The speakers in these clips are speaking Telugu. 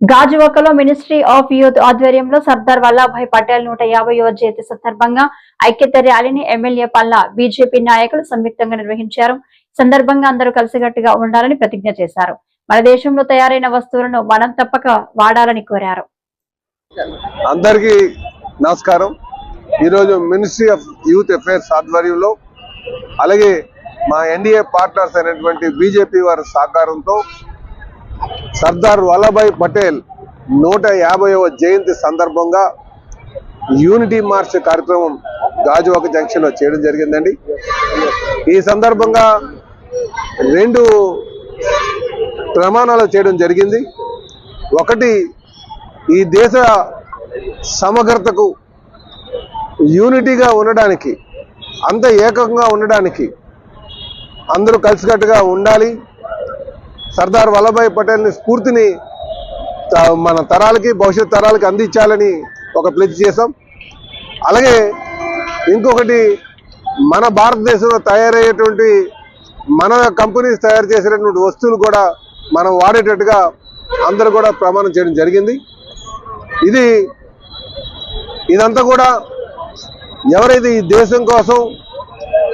గాజువాకలో మినిస్ట్రీ ఆఫ్ యూత్ ఆధ్వర్యంలో సర్దార్ వల్లభాయ్ పటేల్ 150వ జయంతి సందర్భంగా ఐక్యత ర్యాలీని ఎమ్మెల్యే పల్లా బీజేపీ నాయకులు సంయుక్తంగా నిర్వహించారు. సందర్భంగా అందరూ కలిసికట్టుగా ఉండాలని ప్రతిజ్ఞ చేశారు. మన దేశంలో తయారైన వస్తువులను మనం తప్పక వాడాలని కోరారు. అందరికీ నమస్కారం. ఈరోజు మినిస్ట్రీ ఆఫ్ యూత్ అఫైర్స్ ఆధ్వర్యంలో అలాగే మా ఎన్డీఏ పార్ట్నర్స్ అయినటువంటి బీజేపీ వారి సహకారంతో సర్దార్ వల్లభాయ్ పటేల్ 150వ జయంతి సందర్భంగా యూనిటీ మార్చ్ కార్యక్రమం గాజువాక జంక్షన్ లో చేయడం జరిగిందండి. ఈ సందర్భంగా 2 ప్రమాణాలు చేయడం జరిగింది. ఒకటి, ఈ దేశ సమగ్రతకు యూనిటీగా ఉండడానికి, అంత ఏకంగా ఉండడానికి అందరూ కలిసికట్టుగా ఉండాలి. సర్దార్ వల్లభాయ్ పటేల్ స్ఫూర్తిని మన తరాలకి, భవిష్యత్ తరాలకి అందించాలని ఒక ప్లెడ్జ్ చేశాం. అలాగే ఇంకొకటి, మన భారతదేశంలో తయారయ్యేటువంటి మన కంపెనీస్ తయారు చేసినటువంటి వస్తువులు కూడా మనం వాడేటట్టుగా అందరూ కూడా ప్రమాణం చేయడం జరిగింది. ఇదంతా కూడా ఎవరైతే ఈ దేశం కోసం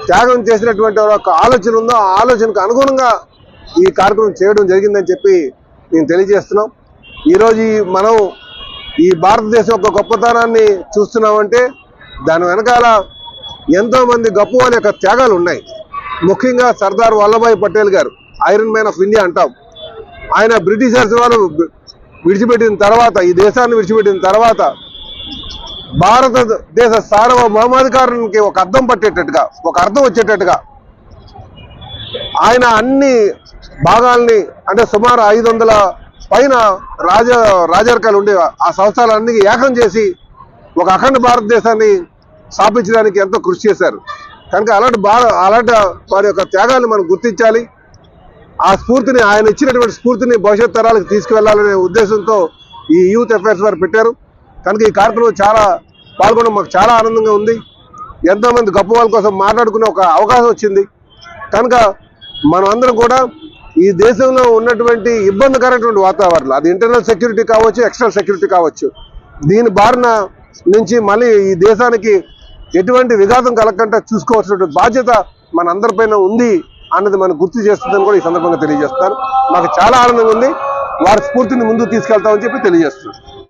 త్యాగం చేసినటువంటి ఒక ఆలోచన ఉందో ఆ ఆలోచనకు అనుగుణంగా ఈ కార్యక్రమం చేయడం జరిగిందని చెప్పి నేను తెలియజేస్తున్నాం. ఈరోజు మనం ఈ భారతదేశం యొక్క గొప్పతనాన్ని చూస్తున్నామంటే దాని వెనకాల ఎంతో మంది గొప్ప వాళ్ళ యొక్క త్యాగాలు ఉన్నాయి. ముఖ్యంగా సర్దార్ వల్లభాయ్ పటేల్ గారు ఐరన్ మ్యాన్ ఆఫ్ ఇండియా అంటాం. ఆయన బ్రిటిషర్స్ వాళ్ళు విడిచిపెట్టిన తర్వాత, ఈ దేశాన్ని విడిచిపెట్టిన తర్వాత భారతదేశ సార్వభౌమాధికారానికి ఒక అర్థం పట్టేటట్టుగా, ఒక అర్థం వచ్చేటట్టుగా ఆయన అన్ని భాగాల్ని, అంటే సుమారు 500 పైన రాజరికాలు ఉండే ఆ సంస్థలన్నీ ఏకం చేసి ఒక అఖండ భారతదేశాన్ని స్థాపించడానికి ఎంతో కృషి చేశారు. కనుక అలాంటి వారి యొక్క త్యాగాన్ని మనం గుర్తించాలి. ఆ స్ఫూర్తిని, ఆయన ఇచ్చినటువంటి స్ఫూర్తిని భవిష్యత్ తరాలకు తీసుకువెళ్లాలనే ఉద్దేశంతో ఈ యూత్ అఫైర్స్ వారు పెట్టారు. కనుక ఈ కార్యక్రమం పాల్గొనడం మాకు చాలా ఆనందంగా ఉంది. ఎంతోమంది గొప్ప వాళ్ళ కోసం మాట్లాడుకునే ఒక అవకాశం వచ్చింది. కనుక మనం అందరం కూడా ఈ దేశంలో ఉన్నటువంటి ఇబ్బందికరమైనటువంటి వాతావరణం, అది ఇంటర్నల్ సెక్యూరిటీ కావచ్చు, ఎక్స్టర్నల్ సెక్యూరిటీ కావచ్చు, దీని బారిన నుంచి మళ్ళీ ఈ దేశానికి ఎటువంటి విఘాతం కలగకుండా చూసుకోవాల్సిన బాధ్యత మన అందరిపైన ఉంది అన్నది మనం గుర్తు చేస్తుందని కూడా ఈ సందర్భంగా తెలియజేస్తాను. మాకు చాలా ఆనందంగా ఉంది. వారి స్ఫూర్తిని ముందుకు తీసుకెళ్తామని చెప్పి తెలియజేస్తున్నాను.